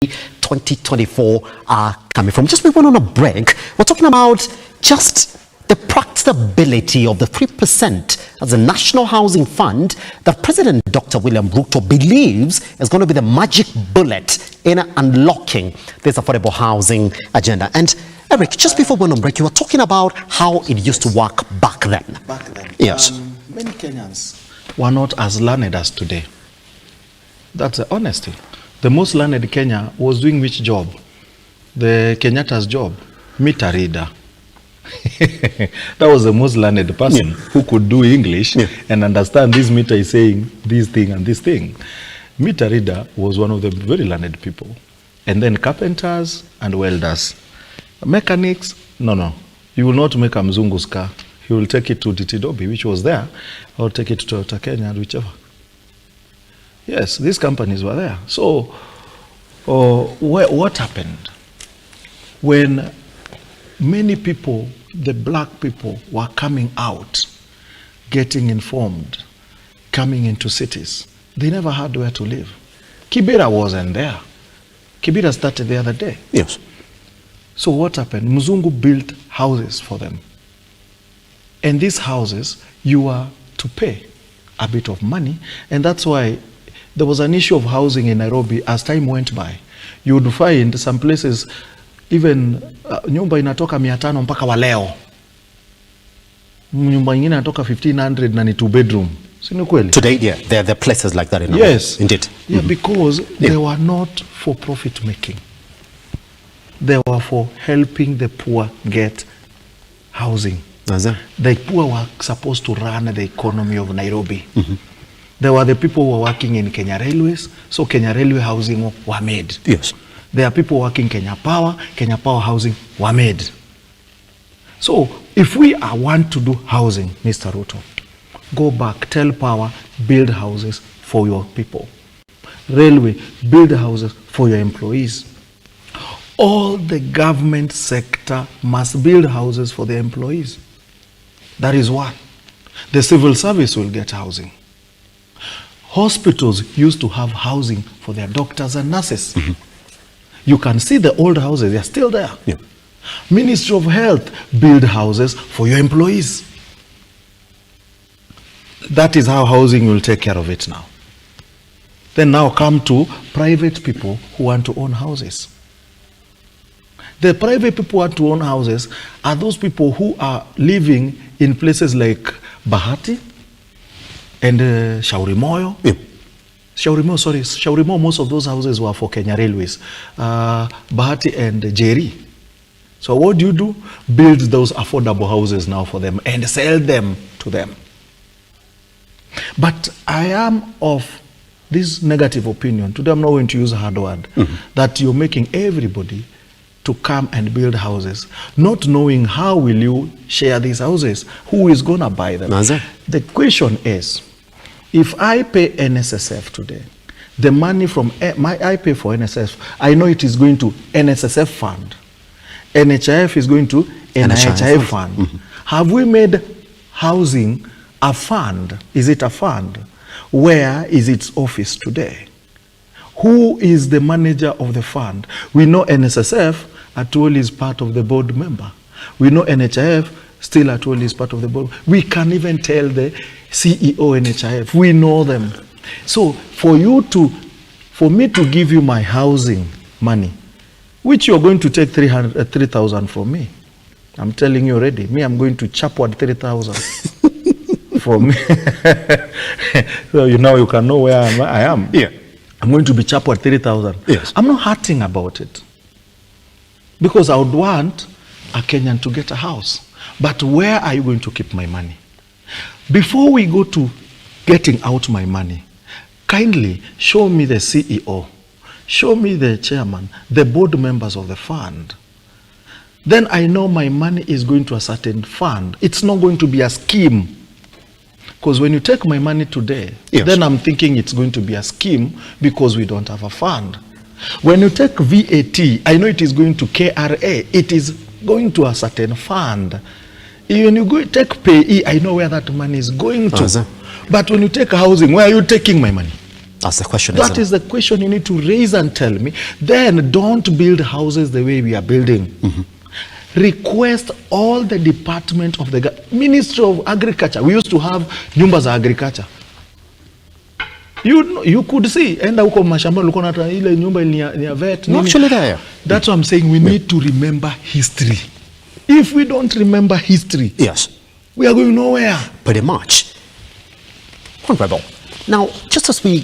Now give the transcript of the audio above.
2024 are coming from. Just we went on a break. We're talking about just the practicability of the 3% as a National Housing Fund that President Dr. William Ruto believes is going to be the magic bullet in unlocking this affordable housing agenda. And Eric, just before we went on break, you were talking about how it used to work back then. Yes. Many Kenyans were not as learned as today. That's the honesty. The most learned Kenya was doing which job? The Kenyatta's job, meter reader. That was the most learned person who could do English and understand this meter is saying this thing and this thing. Meter reader was one of the very learned people. And then carpenters and welders. Mechanics, no. You will not make a Mzungu's car. He will take it to Titidobi, which was there, or take it to Toyota Kenya and whichever. Yes, these companies were there. So, what happened? When many people, the black people, were coming out, getting informed, coming into cities, they never had where to live. Kibera wasn't there. Kibera started the other day. Yes. So what happened? Mzungu built houses for them. And these houses, you are to pay a bit of money, and that's why there was an issue of housing in Nairobi as time went by. You would find some places, even nyumba inatoka 500 mpaka wa leo. Nyumba ingine inatoka 1500 na ni 2 bedroom. Sino kweli? Today, yeah, there are places like that in Nairobi. Yes. Indeed. Yeah, because they were not for profit making. They were for helping the poor get housing. The poor were supposed to run the economy of Nairobi. There were the people who were working in Kenya Railways, so Kenya Railway housing were made. Yes. There are people working Kenya Power housing were made. So if we want to do housing, Mr. Ruto, go back, tell Power, build houses for your people. Railway, build houses for your employees. All the government sector must build houses for the employees. That is one. The civil service will get housing. Hospitals used to have housing for their doctors and nurses. You can see the old houses, they're still there. Yeah. Ministry of Health, build houses for your employees. That is how housing will take care of it now. Then now come to private people who want to own houses. The private people who want to own houses are those people who are living in places like Bahati and Shaurimoyo. Yeah. Shaurimo, most of those houses were for Kenya Railways. Bahati and Jerry. So what do? Build those affordable houses now for them and sell them to them. But I am of this negative opinion. Today I'm not going to use a hard word. That you're making everybody to come and build houses, not knowing how will you share these houses, who is going to buy them. The question is, if I pay NSSF today, the money from I pay for NSSF, I know it is going to NSSF fund. NHIF is going to NHIF fund. Have we made housing a fund? Is it a fund? Where is its office today? Who is the manager of the fund? We know NSSF, Atuoli is part of the board member. We know NHIF, still Atuoli is part of the board. We can even tell the CEO NHIF. We know them. So for me to give you my housing money, which you're going to take 3,000 from me. I'm telling you already. Me, I'm going to chop what 3,000 from me. So you can know where I am. Yeah. I'm going to be chapped at 3,000. Yes. I'm not hurting about it. Because I would want a Kenyan to get a house. But where are you going to keep my money? Before we go to getting out my money, kindly show me the CEO, show me the chairman, the board members of the fund. Then I know my money is going to a certain fund. It's not going to be a scheme. Because when you take my money today, then I'm thinking it's going to be a scheme because we don't have a fund. When you take VAT, I know it is going to KRA. It is going to a certain fund. When you take PAYE, I know where that money is going to. But when you take housing, where are you taking my money? That's the question. That is the question you need to raise and tell me. Then don't build houses the way we are building. Request all the department of the Ministry of Agriculture. We used to have nyumba za agriculture. You could see, enda huko mashamba ulikuwa na ile nyumba ni ya vet. No, actually there. That's what I'm saying. We need to remember history. If we don't remember history, yes, we are going nowhere. pretty much. Honorable, now just as we